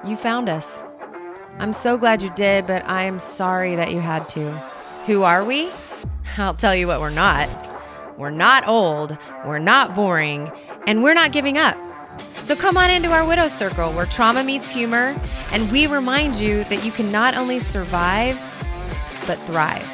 You found us. I'm so glad you did, but I am sorry that you had to. Who are we? I'll tell you what we're not. We're not old, we're not boring, and we're not giving up. So come on into our Widow Circle where trauma meets humor, and we remind you that you can not only survive, but thrive.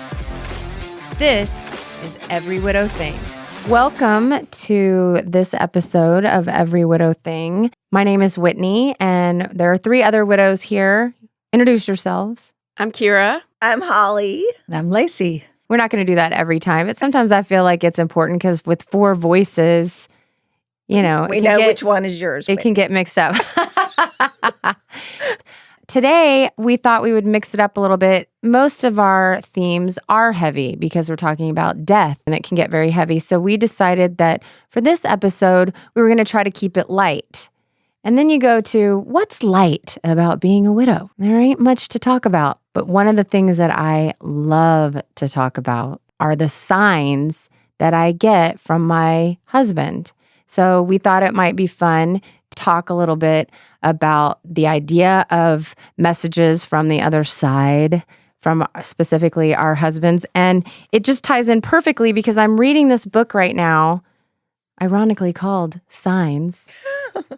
This is Every Widow Thing. Welcome to this episode of Every Widow Thing. My name is Whitney, and there are 3 other widows here. Introduce yourselves. I'm Keira. I'm Holly. And I'm Lacey. We're not going to do that every time, but sometimes I feel like it's important because with 4 voices, you know, we know which one is yours. It can get mixed up. Today, we thought we would mix it up a little bit. Most of our themes are heavy because we're talking about death and it can get very heavy. So we decided that for this episode, we were going to try to keep it light. And then you go to, what's light about being a widow? There ain't much to talk about. But one of the things that I love to talk about are the signs that I get from my husband. So we thought it might be fun to talk a little bit about the idea of messages from the other side, from specifically our husbands. And it just ties in perfectly because I'm reading this book right now, ironically called Signs,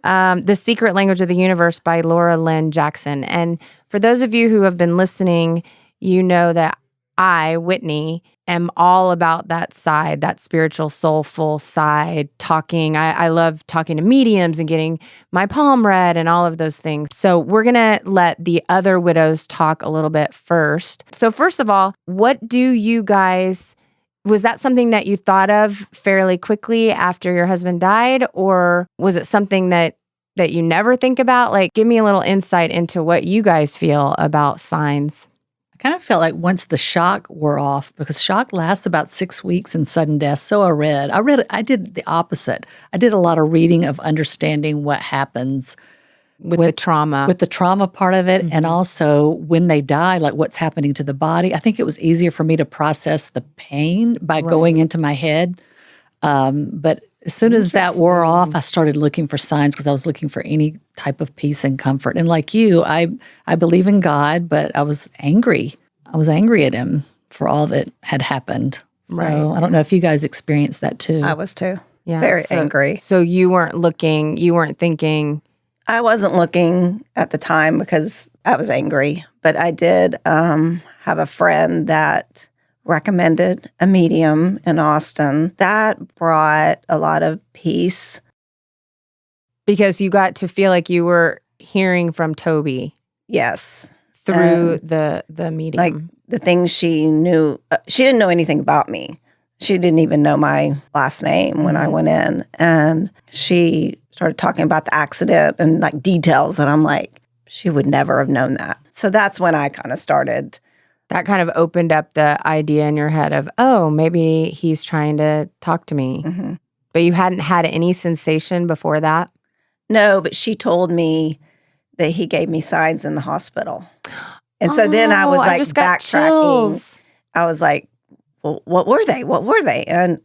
The Secret Language of the Universe by Laura Lynn Jackson. And for those of you who have been listening, you know that I, Whitney, am all about that side, that spiritual, soulful side, talking. I love talking to mediums and getting my palm read and all of those things. So we're going to let the other widows talk a little bit first. So first of all, what do you guys... Was that something that you thought of fairly quickly after your husband died? Or was it something that you never think about? Like, give me a little insight into what you guys feel about signs. I kind of felt like once the shock wore off, because shock lasts about 6 weeks in sudden death. So I did the opposite. I did a lot of reading of understanding what happens with the trauma. With the trauma part of it, and also when they die, like what's happening to the body. I think it was easier for me to process the pain by going into my head. But as soon as that wore off, I started looking for signs because I was looking for any type of peace and comfort. And like you, I believe in God, but I was angry. I was angry at him for all that had happened. So I don't know if you guys experienced that too. I was too. Yeah, Very angry. So you weren't thinking... I wasn't looking at the time because I was angry, but I did have a friend that recommended a medium in Austin. That brought a lot of peace. Because you got to feel like you were hearing from Toby. Yes. Through the medium. Like the things she knew. She didn't know anything about me. She didn't even know my last name when I went in. And she started talking about the accident and like details. And I'm like, she would never have known that. So that's when I kind of started. That kind of opened up the idea in your head of, oh, maybe he's trying to talk to me. Mm-hmm. But you hadn't had any sensation before that? No, but she told me that he gave me signs in the hospital. And so then I was like backtracking. I was like, well, what were they? What were they? And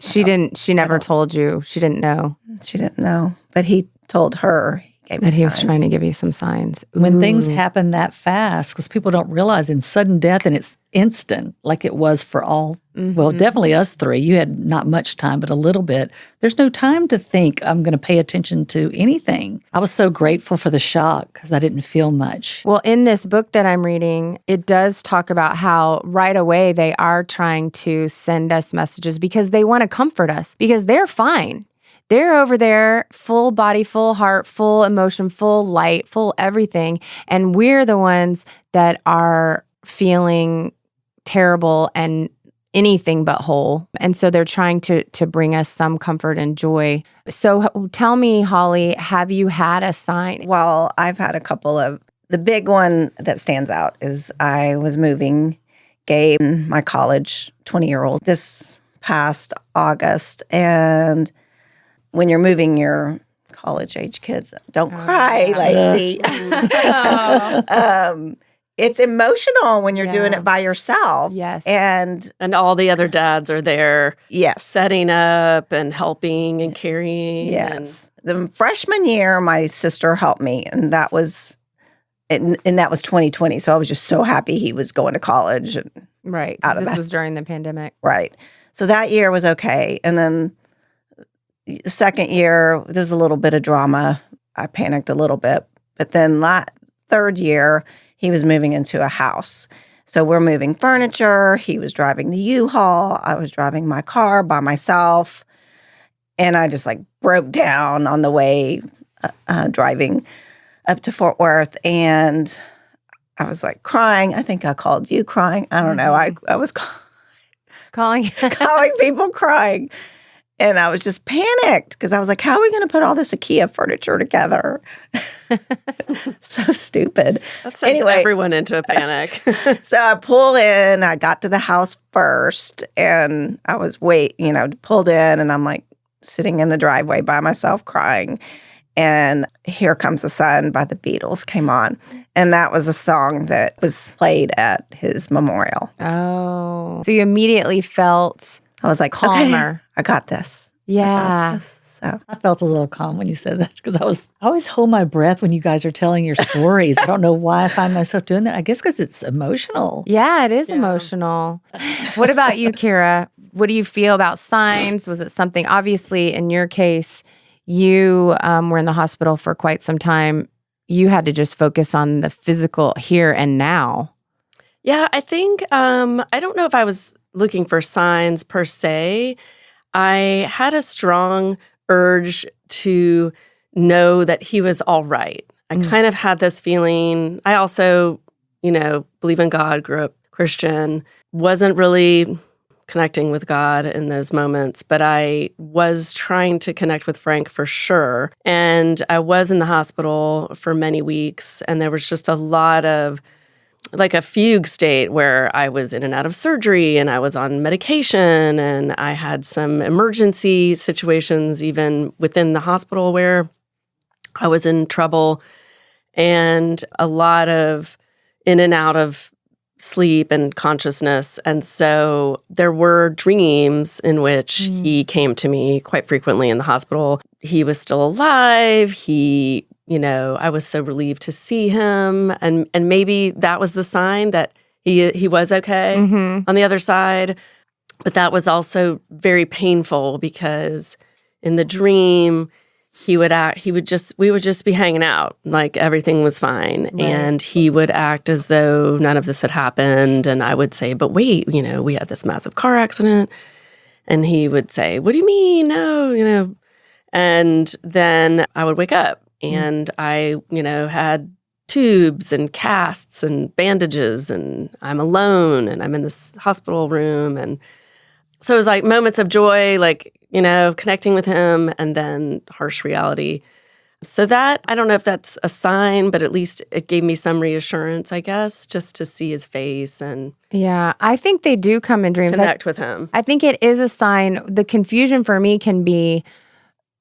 she never told you. She didn't know. She didn't know. But he told her that he was trying to give you some signs. When things happen that fast, because people don't realize in sudden death, and it's instant, like it was for all, well, definitely us 3. You had not much time, but a little bit. There's no time to think, I'm going to pay attention to anything. I was so grateful for the shock because I didn't feel much. Well, in this book that I'm reading, it does talk about how right away they are trying to send us messages because they want to comfort us because they're fine. They're over there, full body, full heart, full emotion, full light, full everything. And we're the ones that are feeling terrible and anything but whole. And so they're trying to bring us some comfort and joy. So tell me, Holly, have you had a sign? Well, I've had a couple of, the big one that stands out is I was moving Gabe, my college 20-year-old, this past August. And when you're moving your college-age kids, don't cry, Lacey. it's emotional when you're doing Yeah. it by yourself. Yes. And all the other dads are there yes. setting up and helping and carrying. Yes. The freshman year, my sister helped me, and that was 2020. So I was just so happy he was going to college. And, Right. 'Cause Out of this that. was during the pandemic. right. So that year was okay. And then the second year, there's a little bit of drama. I panicked a little bit. But then third year, he was moving into a house. So we're moving furniture. He was driving the U-Haul. I was driving my car by myself. And I just like broke down on the way driving up to Fort Worth. And I was like crying. I think I called you crying. I don't know. I was Calling. calling people crying. And I was just panicked because I was like, how are we going to put all this IKEA furniture together? So stupid. That sends everyone into a panic. So I pull in, I got to the house first, and I was pulled in, and I'm like sitting in the driveway by myself crying. And Here Comes the Sun by the Beatles came on. And that was a song that was played at his memorial. Oh. So you immediately felt I was like, calmer. okay, I got this. Yeah. So I felt a little calm when you said that because I always hold my breath when you guys are telling your stories. I don't know why I find myself doing that. I guess because it's emotional. Yeah, it is emotional. What about you, Keira? What do you feel about signs? Was it something, obviously, in your case, you were in the hospital for quite some time. You had to just focus on the physical here and now. Yeah, I think, I don't know if I was looking for signs per se. I had a strong urge to know that he was all right. I kind of had this feeling. I also, believe in God, grew up Christian, wasn't really connecting with God in those moments, but I was trying to connect with Frank for sure. And I was in the hospital for many weeks, and there was just a lot of like a fugue state where I was in and out of surgery and I was on medication, and I had some emergency situations even within the hospital where I was in trouble, and a lot of in and out of sleep and consciousness. And so there were dreams in which he came to me quite frequently in the hospital. He was still alive. I was so relieved to see him. And maybe that was the sign that he was okay on the other side. But that was also very painful because in the dream, we would just be hanging out like everything was fine. Right. And he would act as though none of this had happened. And I would say, but wait, we had this massive car accident. And he would say, what do you mean? No, And then I would wake up and I, had tubes and casts and bandages, and I'm alone and I'm in this hospital room. And so it was like moments of joy, like, connecting with him, and then harsh reality. So that, I don't know if that's a sign, but at least it gave me some reassurance, I guess, just to see his face and Yeah, I think they do come in dreams. connect with him. I think it is a sign. The confusion for me can be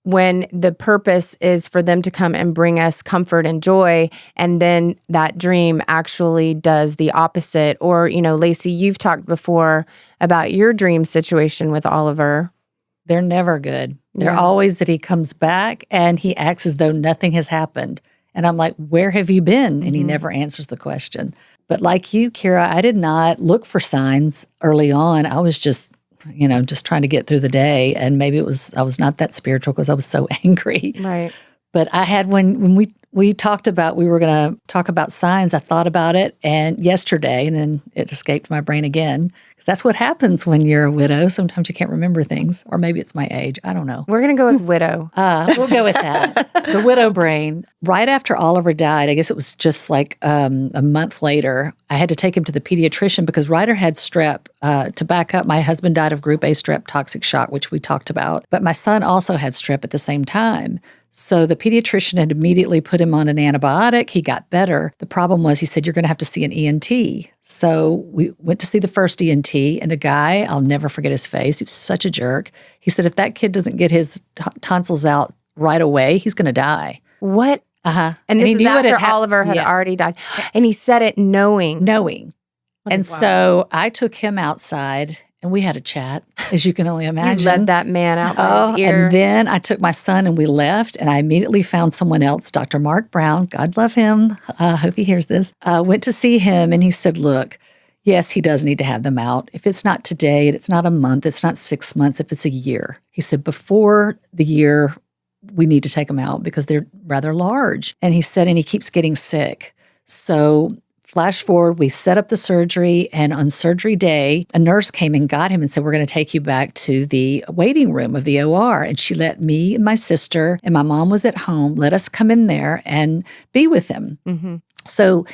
when the purpose is for them to come and bring us comfort and joy, and then that dream actually does the opposite. Or, Lacey, you've talked before about your dream situation with Oliver. They're never good. They're Yeah. always that he comes back and he acts as though nothing has happened. And I'm like, where have you been? And he never answers the question. But like you, Keira, I did not look for signs early on. I was just trying to get through the day. And maybe I was not that spiritual because I was so angry. Right. But I had, when we talked about, we were going to talk about signs, I thought about it yesterday, and then it escaped my brain again. Because that's what happens when you're a widow. Sometimes you can't remember things, or maybe it's my age. I don't know. We're going to go with widow. We'll go with that. The widow brain. Right after Oliver died, I guess it was just like a month later, I had to take him to the pediatrician because Ryder had strep. To back up, my husband died of group A strep toxic shock, which we talked about. But my son also had strep at the same time. So the pediatrician had immediately put him on an antibiotic. He got better. The problem was he said, you're going to have to see an ENT. So we went to see the first ENT, and the guy, I'll never forget his face. He was such a jerk. He said, if that kid doesn't get his tonsils out right away, he's going to die. What And this he is knew what after had Oliver had already died. And he said it knowing. And so I took him outside and we had a chat, as you can only imagine. You led that man out by his ear. And then I took my son and we left, and I immediately found someone else, Dr. Mark Brown, God love him, hope he hears this, went to see him, and he said, look, yes, he does need to have them out. If it's not today, it's not a month, it's not 6 months, if it's a year. He said, before the year, we need to take them out because they're rather large. And he said, and he keeps getting sick. So flash forward, we set up the surgery, and on surgery day, a nurse came and got him and said, we're going to take you back to the waiting room of the OR. And she let me and my sister, and my mom was at home, let us come in there and be with him. Mm-hmm. So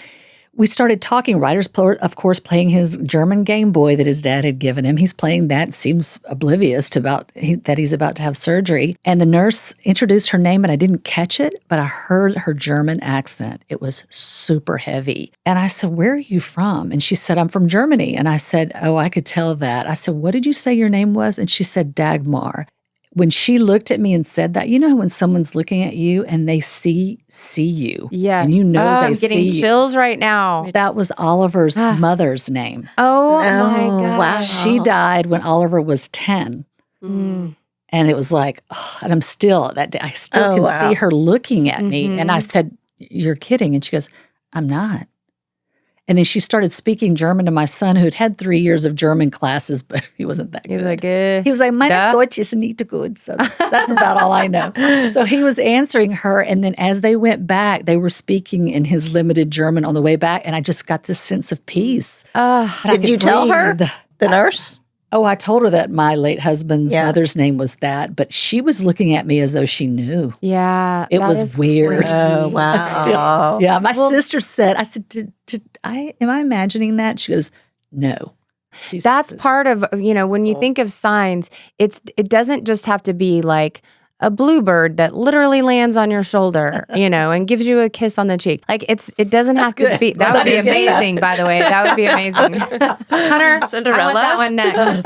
we started talking. Ryder's, of course, playing his German Game Boy that his dad had given him. He's playing that, seems oblivious to that he's about to have surgery. And the nurse introduced her name, and I didn't catch it, but I heard her German accent. It was super heavy. And I said, where are you from? And she said, I'm from Germany. And I said, oh, I could tell that. I said, what did you say your name was? And she said, Dagmar. When she looked at me and said that, you know when someone's looking at you and they see you. Yes. And you know I'm they see getting chills right now. That was Oliver's mother's name. Oh my gosh. Wow. She died when Oliver was 10. Mm. And it was like, and I'm still, that day, I still can see her looking at me. And I said, you're kidding. And she goes, I'm not. And then she started speaking German to my son, who'd had 3 years of German classes, but he wasn't that good. He He was like, meine Deutsch ist nicht gut. So that's about all I know. So he was answering her. And then as they went back, they were speaking in his limited German on the way back. And I just got this sense of peace. Did you tell her, the nurse? Oh, I told her that my late husband's mother's name was that, but she was looking at me as though she knew. Yeah. It was weird. Oh, wow. Yeah, my sister said, I said, am I imagining that? She goes, no. That's part of, when you think of signs, it doesn't just have to be like a bluebird that literally lands on your shoulder, and gives you a kiss on the cheek. Like it doesn't have to be. That would be amazing, by the way. That would be amazing. Hunter, Cinderella. I want that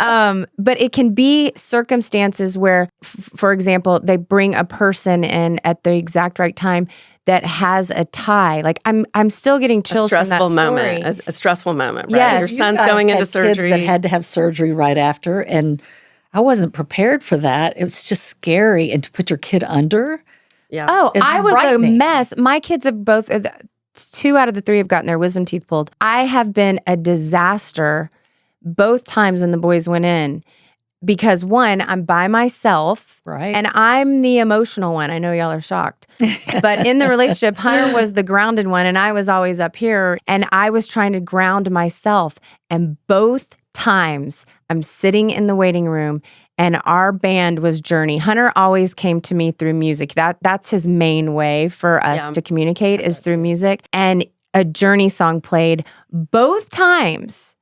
one next. But it can be circumstances where, for example, they bring a person in at the exact right time that has a tie. Like I'm still getting chills from that story. A stressful moment, right? Yes. Your son's guys going into had surgery. Kids that had to have surgery right after, and I wasn't prepared for that. It was just scary, and to put your kid under. Yeah. Oh, It's I was frightening. a mess. My kids have both, 2 out of the 3 have gotten their wisdom teeth pulled. I have been a disaster both times when the boys went in. Because one, I'm by myself, Right. and I'm the emotional one. I know y'all are shocked. But in the relationship, Hunter was the grounded one, and I was always up here, and I was trying to ground myself. And both times I'm sitting in the waiting room, and our band was Journey. Hunter always came to me through music. That's his main way for us to communicate is through music. And a Journey song played both times.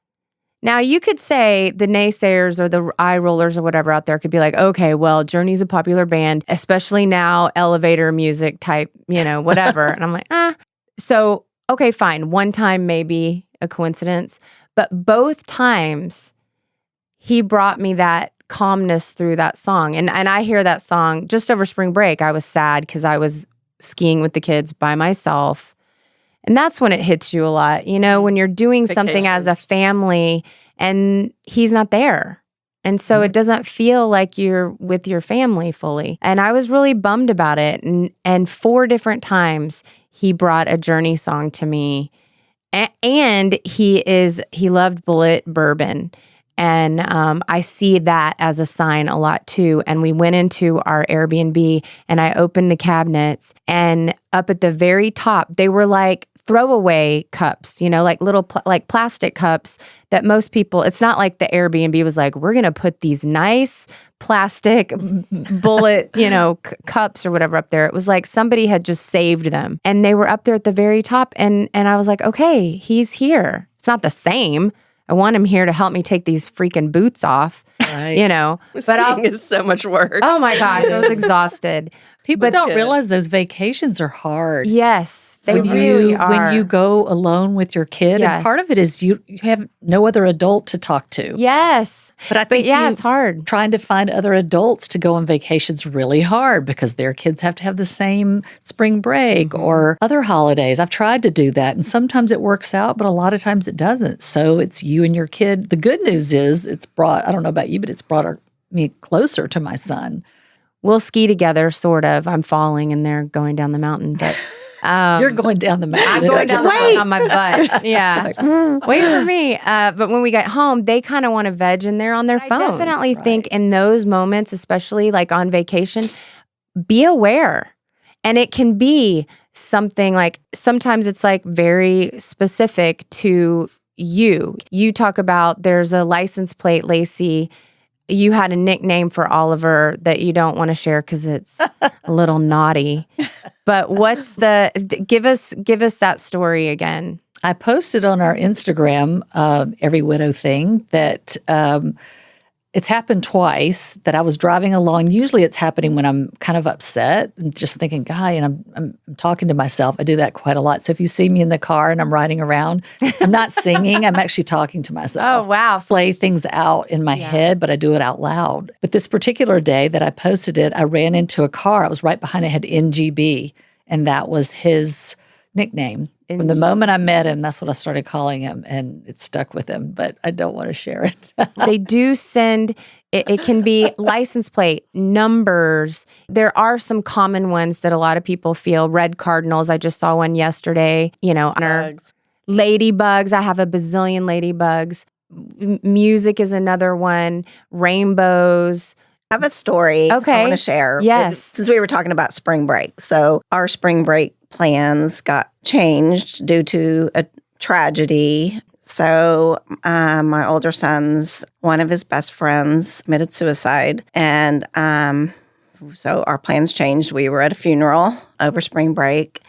Now, you could say the naysayers or the eye rollers or whatever out there could be like, okay, well, Journey's a popular band, especially now, elevator music type, whatever. And I'm like, So, okay, fine. One time maybe a coincidence. But both times he brought me that calmness through that song. And I hear that song just over spring break. I was sad because I was skiing with the kids by myself. And that's when it hits you a lot, when you're doing something as a family and he's not there. And so it doesn't feel like you're with your family fully. And I was really bummed about it. And 4 different times he brought a Journey song to me. And he loved Bullet Bourbon. And I see that as a sign a lot too. And we went into our Airbnb and I opened the cabinets, and up at the very top, they were like throwaway cups, like little like plastic cups that most people, it's not like the Airbnb was like, we're going to put these nice plastic bullet, cups or whatever up there. It was like somebody had just saved them, and they were up there at the very top. And I was like, okay, he's here. It's not the same. I want him here to help me take these freaking boots off, Right. But Skiing is so much work. oh my gosh, I was exhausted. People don't good. realize those vacations are hard. Yes, they When really are. When you go alone with your kid, and part Yes. of it is you have no other adult to talk to. Yes. But I think it's hard. Trying to find other adults to go on vacation's really hard because their kids have to have the same spring break or other holidays. I've tried to do that, and sometimes it works out, but a lot of times it doesn't. So it's you and your kid. The good news is I don't know about you, but it's brought me closer to my son. We'll ski together, sort of. I'm falling and they're going down the mountain, but You're going down the mountain. I'm going down the mountain on my butt. Yeah. Wait for me. But when we get home, they kind of want to veg and they're on their phones. I definitely think in those moments, especially like on vacation, be aware. And it can be something like, sometimes it's like very specific to you. You talk about there's a license plate, Lacey. You had a nickname for Oliver that you don't want to share because it's a little naughty. But give us that story again. I posted on our Instagram, Every Widow thing, that it's happened twice that I was driving along. Usually it's happening when I'm kind of upset and just thinking, and I'm talking to myself. I do that quite a lot. So if you see me in the car and I'm riding around, I'm not singing. I'm actually talking to myself. Oh, wow. Play things out in my head, but I do it out loud. But this particular day that I posted it, I ran into a car. I was right behind it, had NGB, and that was his nickname. From the moment I met him, that's what I started calling him, and it stuck with him, but I don't want to share it. They do send, it can be license plate, numbers. There are some common ones that a lot of people feel. Red cardinals, I just saw one yesterday, Bugs. Ladybugs, I have a bazillion ladybugs. Music is another one. Rainbows. I have a story I want to share. Yes. Since we were talking about spring break. So our spring break plans got changed due to a tragedy. So my older son's, one of his best friends committed suicide. And so our plans changed. We were at a funeral over spring break.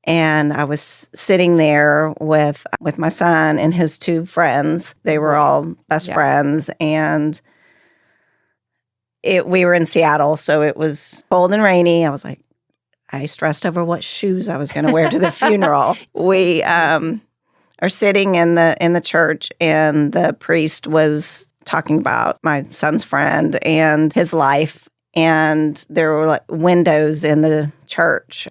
And I was sitting there with my son and his two friends. They were all best friends. And we were in Seattle, so it was cold and rainy. I stressed over what shoes I was going to wear to the funeral. We are sitting in the church, and the priest was talking about my son's friend and his life. And there were like windows in the church.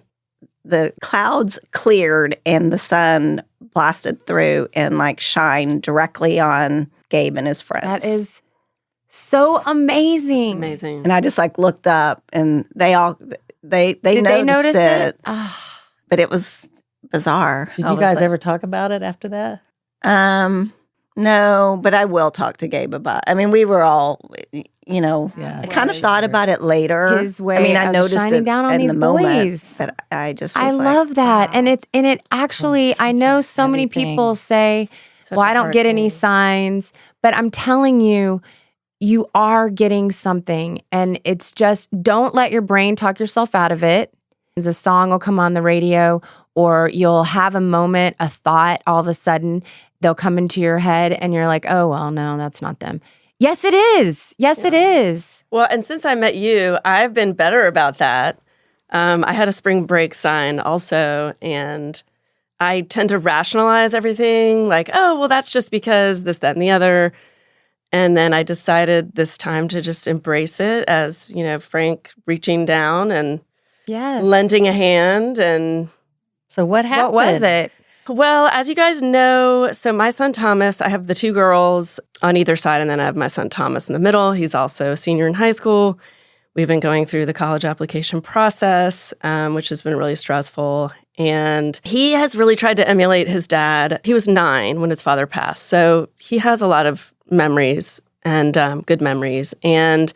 The clouds cleared, and the sun blasted through and like shined directly on Gabe and his friends. That is so amazing. It's amazing. And I just like looked up, and they Did they notice it? But it was bizarre. Did you guys ever talk about it after that? No, but I will talk to Gabe about. I mean, we were all, Yeah, I kind of thought about it later. His way I of noticed shining it down on in these the moment, boys. but I just was I like, love that. wow. And it actually, I know so many heavy thing. people say, Such well, a I don't hard get any thing. signs, but I'm telling you, you are getting something. And it's just, don't let your brain talk yourself out of it. A song will come on the radio, or you'll have a moment, a thought, all of a sudden they'll come into your head and you're like, oh, well, no, that's not them. Yes, it is. Yes, it is. Well, and since I met you, I've been better about that. I had a spring break sign also, and I tend to rationalize everything like, oh, well, that's just because this, that, and the other. And then I decided this time to just embrace it as, Frank reaching down and Yes. lending a hand. And So what happened? What was it? well, as you guys know, so my son Thomas, I have the two girls on either side, and then I have my son Thomas in the middle. He's also a senior in high school. We've been going through the college application process, which has been really stressful. And he has really tried to emulate his dad. He was 9 when his father passed. So he has a lot of memories and good memories. And,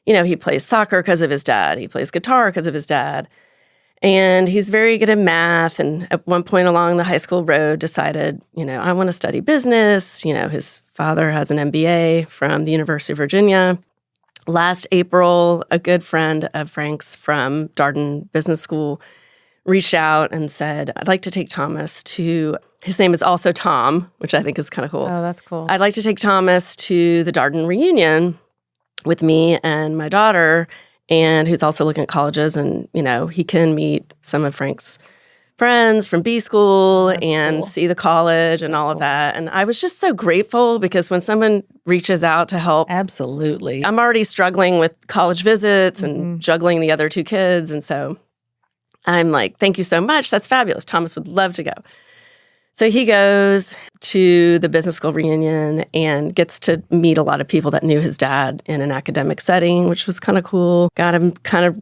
he plays soccer because of his dad. He plays guitar because of his dad. And he's very good at math. And at one point along the high school road decided, I want to study business. His father has an MBA from the University of Virginia. Last April, a good friend of Frank's from Darden Business School reached out and said, I'd like to take Thomas to, his name is also Tom, which I think is kind of cool. Oh, that's cool. I'd like to take Thomas to the Darden reunion with me and my daughter. and who's also looking at colleges. And, he can meet some of Frank's friends from B school and see the college and all of that. And I was just so grateful because when someone reaches out to help, Absolutely. I'm already struggling with college visits and juggling the other two kids. And so I'm like, thank you so much. That's fabulous. Thomas would love to go. So he goes to the business school reunion and gets to meet a lot of people that knew his dad in an academic setting, which was kind of cool. Got him kind of,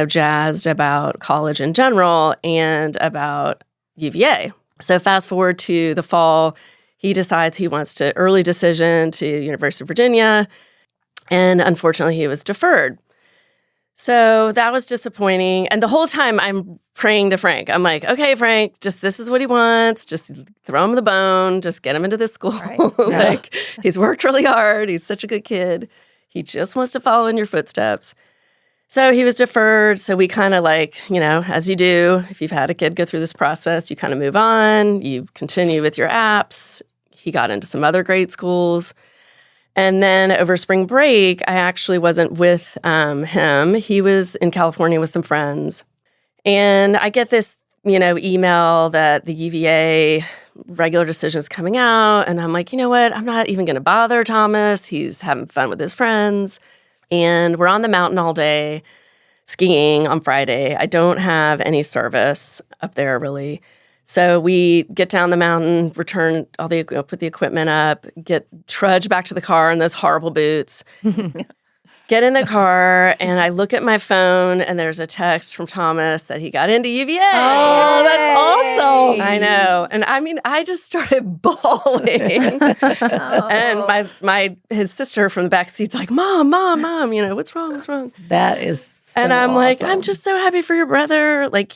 jazzed about college in general and about UVA. So fast forward to the fall, he decides he wants to early decision to University of Virginia. And unfortunately, he was deferred. So that was disappointing. And the whole time I'm praying to Frank. I'm like, okay, Frank, just this is what he wants. Just throw him the bone. Just get him into this school. Right. He's worked really hard. He's such a good kid. He just wants to follow in your footsteps. So he was deferred. So we kind of as you do, if you've had a kid go through this process, you kind of move on. You continue with your apps. He got into some other great schools. And then over spring break, I actually wasn't with him. He was in California with some friends. And I get this, email that the UVA regular decision is coming out. And I'm like, you know what? I'm not even going to bother Thomas. He's having fun with his friends. And we're on the mountain all day skiing on Friday. I don't have any service up there really. So we get down the mountain, return put the equipment up, trudge back to the car in those horrible boots, get in the car, and I look at my phone, and there's a text from Thomas that he got into UVA. Oh, that's awesome. I know. And I mean, I just started bawling. And his sister from the back seat's like, Mom, what's wrong? That is so And I'm like, awesome. I'm just so happy for your brother. Like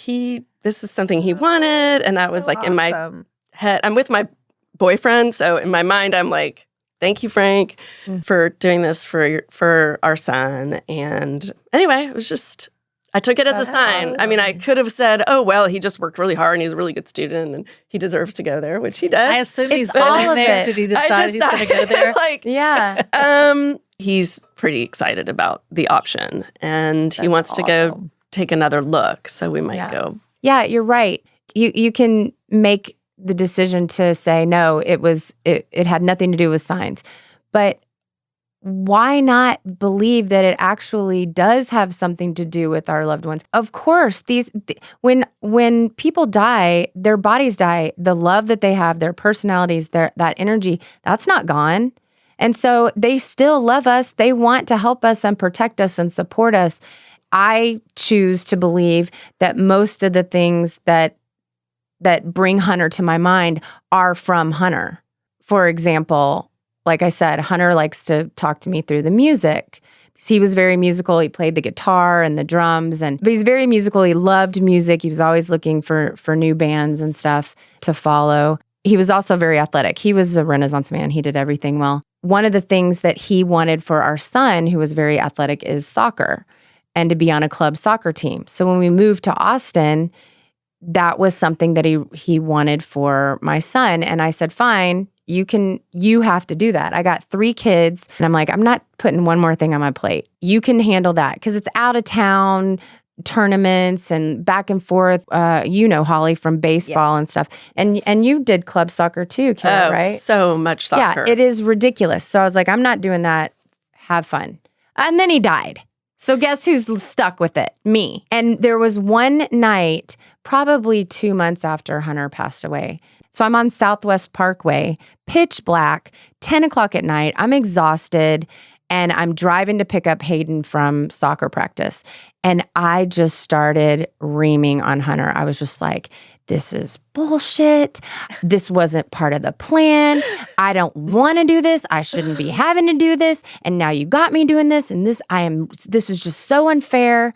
this is something he wanted. And I was like, in my head, I'm with my boyfriend. So in my mind, I'm like, thank you, Frank, for doing this for our son. And anyway, it was just, I took it as a sign. I mean, I could have said, oh, well, he just worked really hard and he's a really good student and he deserves to go there, which he does. I assume he's all been of there. it. Did he decide he's going to go there? Yeah. He's pretty excited about the option and he wants to go take another look. So we might go. Yeah, you're right. You can make the decision to say, no, it had nothing to do with signs. But why not believe that it actually does have something to do with our loved ones? Of course, when people die, their bodies die, the love that they have, their personalities, that energy, that's not gone. And so they still love us. They want to help us and protect us and support us. I choose to believe that most of the things that bring Hunter to my mind are from Hunter. For example, like I said, Hunter likes to talk to me through the music. He was very musical. He played the guitar and the drums, but he's very musical. He loved music. He was always looking for new bands and stuff to follow. He was also very athletic. He was a Renaissance man. He did everything well. One of the things that he wanted for our son, who was very athletic, is soccer and to be on a club soccer team. So when we moved to Austin, that was something that he wanted for my son. And I said, fine, you have to do that. I got 3 kids and I'm like, I'm not putting one more thing on my plate. You can handle that because it's out of town tournaments and back and forth. Holly, from baseball and stuff. And you did club soccer too, Keira, right? So much soccer. Yeah, it is ridiculous. So I was like, I'm not doing that. Have fun. And then he died. So guess who's stuck with it? Me. And there was one night, probably 2 months after Hunter passed away. So I'm on Southwest Parkway, pitch black, 10 o'clock at night. I'm exhausted and I'm driving to pick up Hayden from soccer practice. And I just started reaming on Hunter. I was just like, this is bullshit. This wasn't part of the plan. I don't want to do this. I shouldn't be having to do this. And now you got me doing this. And this is just so unfair.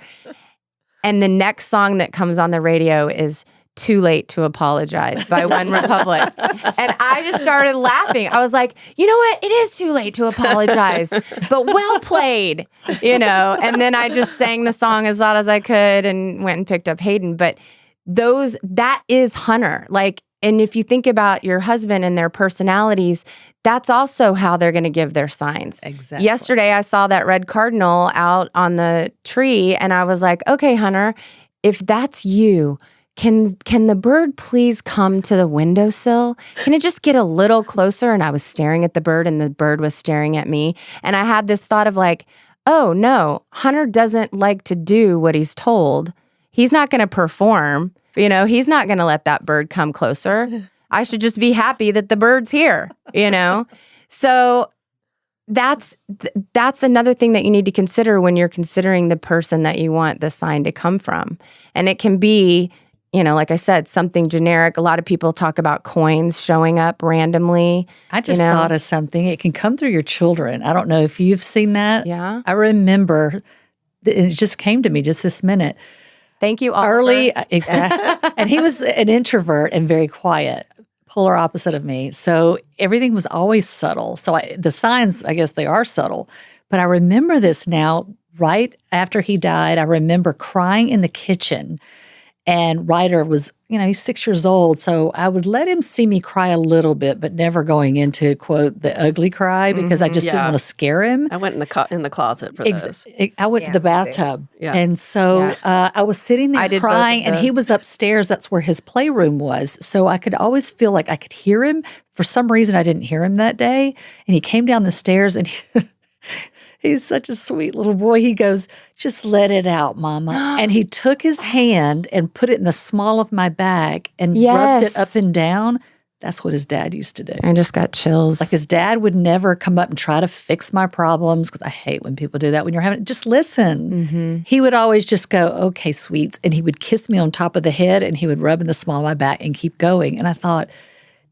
And the next song that comes on the radio is Too Late to Apologize by One Republic. And I just started laughing. I was like, you know what? It is too late to apologize, but well played, And then I just sang the song as loud as I could and went and picked up Hayden. But that is Hunter. Like, And if you think about your husband and their personalities, that's also how they're going to give their signs. Exactly. Yesterday, I saw that red cardinal out on the tree, and I was like, okay, Hunter, if that's you, can the bird please come to the windowsill? Can it just get a little closer? And I was staring at the bird, and the bird was staring at me. And I had this thought of like, oh, no, Hunter doesn't like to do what he's told. He's not going to perform. He's not going to let that bird come closer. I should just be happy that the bird's here, So that's another thing that you need to consider when you're considering the person that you want the sign to come from. And it can be, like I said, something generic. A lot of people talk about coins showing up randomly. I just thought of something. It can come through your children. I don't know if you've seen that. Yeah. I remember, it just came to me just this minute. Thank you, Oliver. Early, exactly. And he was an introvert and very quiet, polar opposite of me. So everything was always subtle. So the signs, I guess they are subtle. But I remember this now, right after he died, I remember crying in the kitchen. And Ryder was, he's 6 years old. So I would let him see me cry a little bit, but never going into, quote, the ugly cry because I just didn't want to scare him. I went in the closet for those. I went to the bathtub. Yeah. And so I was sitting there crying, and he was upstairs. That's where his playroom was. So I could always feel like I could hear him. For some reason, I didn't hear him that day. And he came down the stairs, and he's such a sweet little boy. He goes, just let it out, Mama. And he took his hand and put it in the small of my back and rubbed it up and down. That's what his dad used to do. I just got chills. Like his dad would never come up and try to fix my problems because I hate when people do that. When you're having, just listen. Mm-hmm. He would always just go, okay, sweets. And he would kiss me on top of the head and he would rub in the small of my back and keep going. And I thought,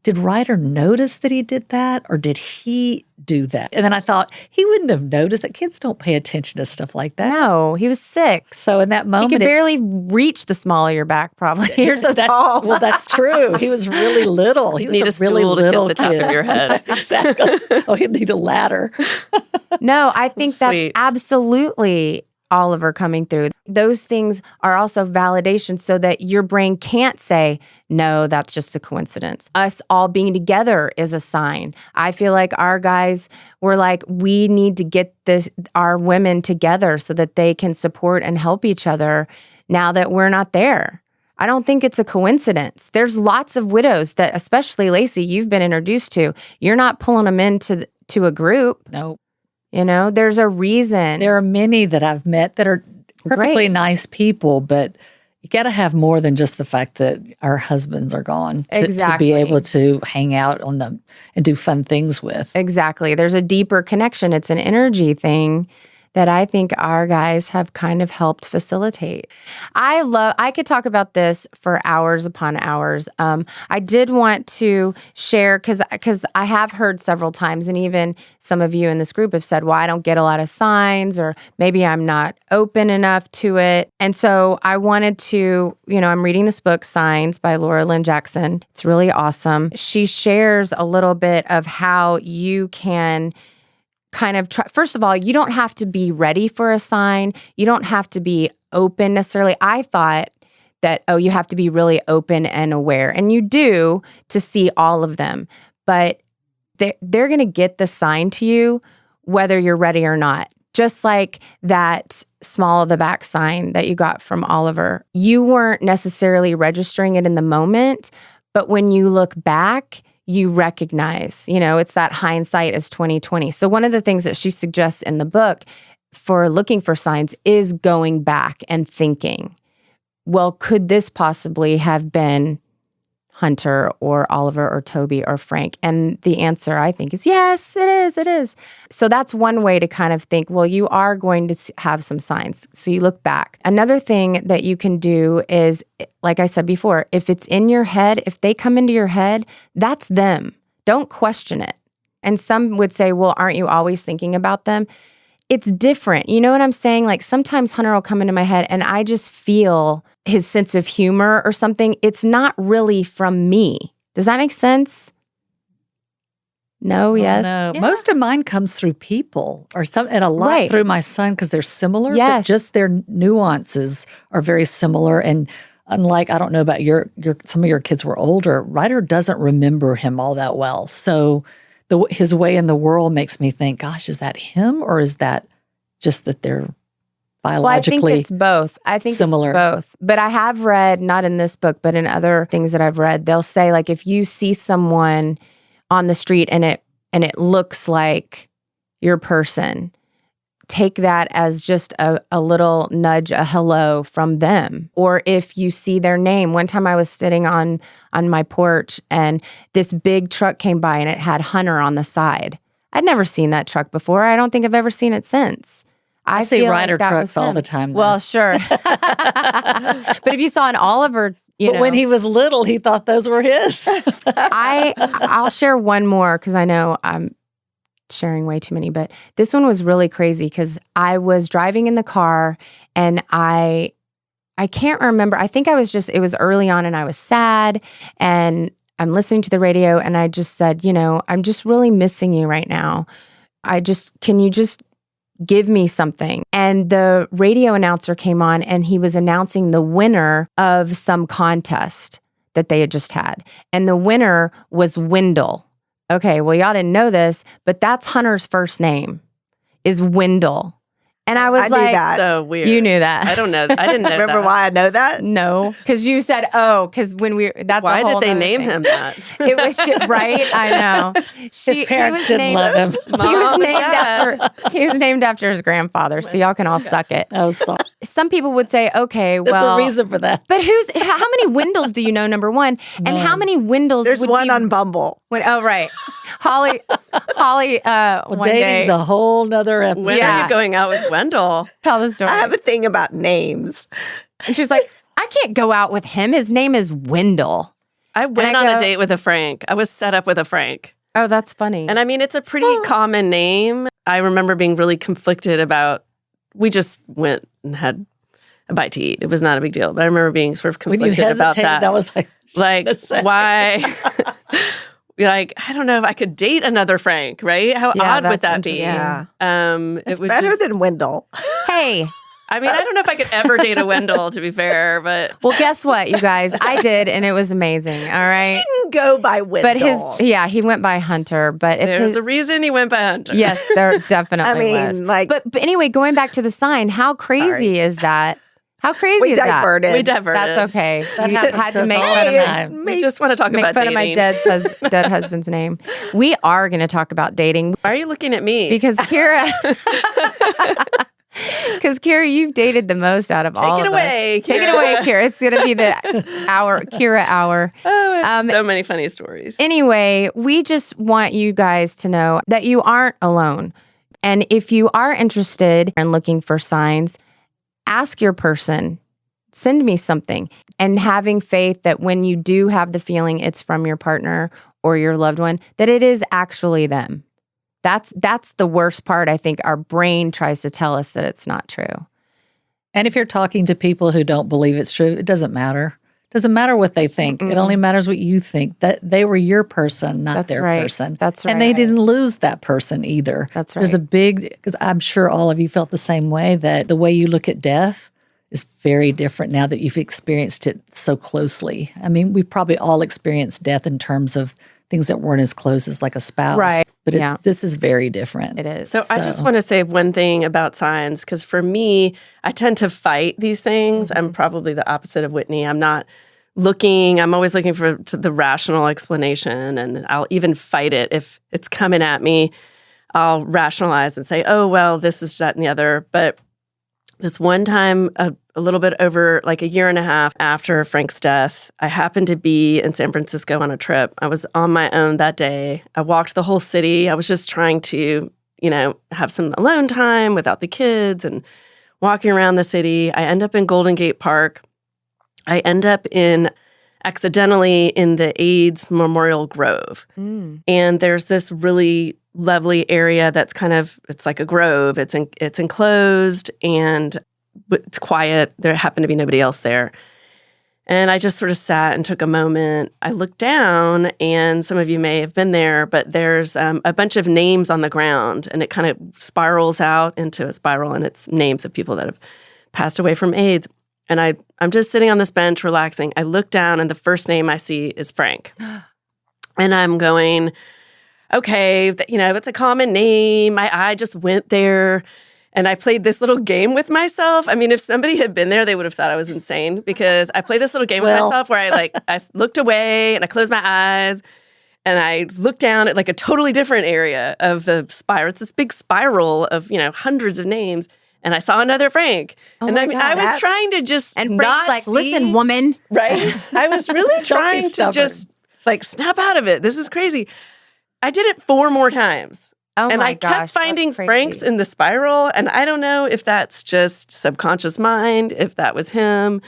did Ryder notice that he did that, or did he do that? And then I thought, he wouldn't have noticed that. Kids don't pay attention to stuff like that. No, he was 6. So in that moment, he could barely reach the small of your back, probably. You're so tall. Well, that's true. He was really little. He need was a really stool to little kiss the top of your head. Exactly. Oh, he'd need a ladder. No, I think that's Sweet. absolutely Oliver coming through. Those things are also validation so that your brain can't say, no, that's just a coincidence. Us all being together is a sign. I feel like our guys were like, we need to get our women together so that they can support and help each other now that we're not there. I don't think it's a coincidence. There's lots of widows that, especially Lacey, you've been introduced to. You're not pulling them into a group. No. There's a reason. There are many that I've met that are perfectly nice people, but you got to have more than just the fact that our husbands are gone to be able to hang out on them and do fun things with. Exactly. There's a deeper connection. It's an energy thing that I think our guys have kind of helped facilitate. I could talk about this for hours upon hours. I did want to share, because I have heard several times, and even some of you in this group have said, well, I don't get a lot of signs, or maybe I'm not open enough to it. And so I wanted to, I'm reading this book, Signs by Laura Lynn Jackson. It's really awesome. She shares a little bit of how you can kind of try. First of all, you don't have to be ready for a sign. You don't have to be open necessarily. I thought that, you have to be really open and aware. And you do to see all of them. But they're going to get the sign to you whether you're ready or not. Just like that small of the back sign that you got from Oliver. You weren't necessarily registering it in the moment, but when you look back, you recognize, it's that hindsight is 2020. So one of the things that she suggests in the book for looking for signs is going back and thinking, well, could this possibly have been Hunter or Oliver or Toby or Frank? And the answer, I think, is yes, it is. So that's one way to kind of think, well, you are going to have some signs. So you look back. Another thing that you can do is, like I said before, if it's in your head, if they come into your head, that's them. Don't question it. And some would say, well, aren't you always thinking about them? It's different. You know what I'm saying? Like sometimes Hunter will come into my head and I just feel his sense of humor or something. It's not really from me. Does that make sense? No, yes. No. Yeah. Most of mine comes through people and a lot through my son because they're similar. Yes. But just their nuances are very similar. And unlike, I don't know about some of your kids were older, Ryder doesn't remember him all that well. So his way in the world makes me think, gosh, is that him or is that just that they're biologically Well, I think it's both. I think similar. It's both. But I have read, not in this book, but in other things that I've read, they'll say like if you see someone on the street and it looks like your person, take that as just a little nudge, a hello from them. Or if you see their name. One time I was sitting on my porch and this big truck came by and it had Hunter on the side. I'd never seen that truck before. I don't think I've ever seen it since. I see feel Ryder like that trucks was all him. the time. Though. Well, sure. But if you saw an Oliver, but when he was little, he thought those were his. I'll share one more because I know I'm sharing way too many, but this one was really crazy because I was driving in the car and I can't remember. I think it was early on and I was sad and I'm listening to the radio and I just said, I'm just really missing you right now. Can you just give me something? And the radio announcer came on and he was announcing the winner of some contest that they had just had. And the winner was Wendell. Okay, well, y'all didn't know this, but that's Hunter's first name is Wendell. And I was I knew like, that. So weird. You knew that. I don't know. I didn't know Remember that. why I know that? No, because you said, because when that's Why a whole did they nother name thing. him that? It was just, right? I know. His parents didn't love him. He was named after his grandfather, so y'all can all suck it. Oh, sorry. Some people would say, okay, There's well, a reason for that. but how many Wendells do you know? Number one, and how many Wendells? There's would one be, on Bumble. Oh, right, Holly. Well, one dating's day a whole nother episode. When are you going out with Wendell? tell the story. I have a thing about names. And she was like, I can't go out with him. His name is Wendell. I went I on go- a date with a Frank. I was set up with a Frank. Oh, that's funny. And I mean, it's a pretty common name. I remember being really conflicted about, we just went and had a bite to eat. It was not a big deal. But I remember being sort of When you conflicted about hesitated, that. I was like, Why? Like, I don't know if I could date another Frank, right? How Yeah, odd would that's that be? Yeah. It It's would better just- than Wendell. hey, I mean, I don't know if I could ever date a Wendell, to be fair, but well, guess what, you guys? I did, and it was amazing. All right. Didn't go by Wendell. But he went by Hunter. But if there's a reason he went by Hunter. yes, there definitely I was. mean, like, But anyway, going back to the sign, how crazy is that? How crazy we is that? diverted. We diverted. That's okay. That You happens had to to us make all fun the of my time. We just want to talk make about fun of dating. my dead husband's name. We are going to talk about dating Why are you looking at me? because Keira, because Keira, you've dated the most out of all Take it of away, us. Take it Keira. away, Keira. It's going to be the Keira hour. Oh, I have so many funny stories. Anyway, we just want you guys to know that you aren't alone. And if you are interested in looking for signs, ask your person, send me something, and having faith that when you do have the feeling it's from your partner or your loved one, that it is actually them. That's the worst part. I think our brain tries to tell us that it's not true. And if you're talking to people who don't believe it's true, it doesn't matter. It doesn't matter what they think. It only matters what you think, that they were your person, not That's their right. person. That's And they right. didn't lose that person either. That's There's right. a big, because I'm sure all of you felt the same way, that the way you look at death is very different now that you've experienced it so closely. I mean, we probably all experienced death in terms of things that weren't as close as like a spouse. Right. But Yeah. this is very different. It is. So I just want to say one thing about signs, because for me, I tend to fight these things. I'm probably the opposite of Whitney. I'm not looking, I'm always looking for the rational explanation, and I'll even fight it. If it's coming at me, I'll rationalize and say, oh, well, this is that and the other. But this one time, a little bit over like a year and a half after Frank's death, I happened to be in San Francisco on a trip. I was on my own that day. I walked the whole city. I was just trying to, have some alone time without the kids and walking around the city. I end up in Golden Gate Park. I end up accidentally in the AIDS Memorial Grove. And there's this really lovely area that's it's like a grove. It's enclosed and it's quiet. There happened to be nobody else there. And I just sort of sat and took a moment. I looked down, and some of you may have been there, but there's a bunch of names on the ground, and it kind of spirals out into a spiral, and it's names of people that have passed away from AIDS. And I'm just sitting on this bench relaxing. I look down and the first name I see is Frank. And I'm going, okay, it's a common name. My eye just went there. And I played this little game with myself. I mean, if somebody had been there, they would have thought I was insane because I played this little game with myself where I looked away and I closed my eyes and I looked down at like a totally different area of the spiral. It's this big spiral of, hundreds of names. And I saw another Frank. And I was trying to just and Frank's not like, see, listen, woman. Right? I was really trying to just like snap out of it. This is crazy. I did it 4 more times. Oh and my I gosh, kept finding that's crazy. Franks in the spiral. And I don't know if that's just subconscious mind, if that was him.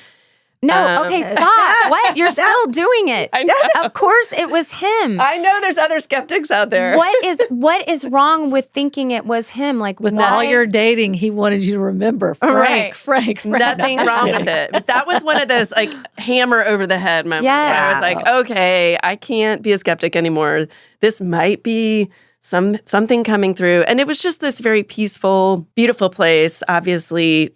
No, okay, stop. What? You're still doing it. I know. Of course it was him. I know there's other skeptics out there. What is wrong with thinking it was him? Like With why? all your dating, he wanted you to remember Right. Frank. Nothing wrong with it. But that was one of those like hammer over the head moments. Yes. I was like, okay, I can't be a skeptic anymore. This might be something coming through. And it was just this very peaceful, beautiful place, obviously,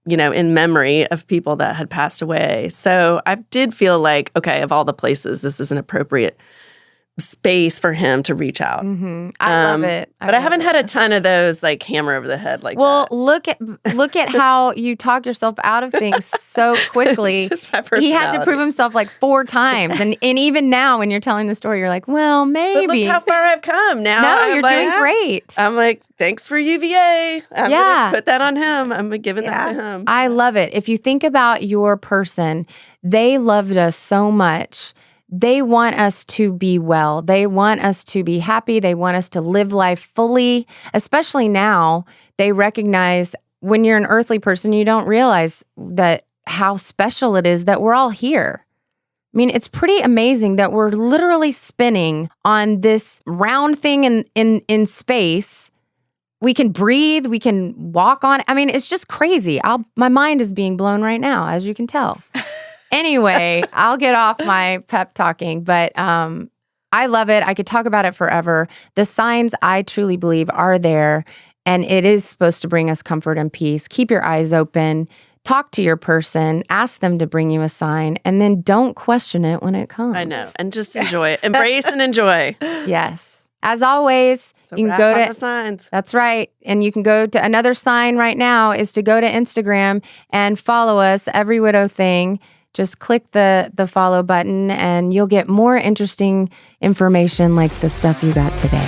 in memory of people that had passed away. So I did feel like, okay, of all the places, this is an appropriate space for him to reach out. Mm-hmm. I love it. But I haven't had a ton of those like hammer over the head like well, that. look at how you talk yourself out of things so quickly. It's just my He had to personality. prove himself like 4 times. And even now when you're telling the story, you're like, well, maybe. But look how far I've come now. No, I'm you're like, doing great. I'm like, thanks for UVA. I'm Yeah. going to put that on him. I'm giving that to him. I love it. If you think about your person, they loved us so much. They want us to be well. They want us to be happy. They want us to live life fully, especially now. They recognize when you're an earthly person, you don't realize that how special it is that we're all here. I mean, it's pretty amazing that we're literally spinning on this round thing in space. We can breathe. We can walk on. I mean, it's just crazy. My mind is being blown right now, as you can tell. Anyway, I'll get off my pep talking, but I love it. I could talk about it forever. The signs, I truly believe, are there, and it is supposed to bring us comfort and peace. Keep your eyes open. Talk to your person. Ask them to bring you a sign, and then don't question it when it comes. I know. And just enjoy it. Embrace and enjoy. Yes. As always, So you can go the to signs. That's right. And you can go to another sign right now is to go to Instagram and follow us, Every Widow Thing. Just click the follow button and you'll get more interesting information like the stuff you got today.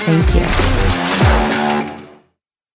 Thank you.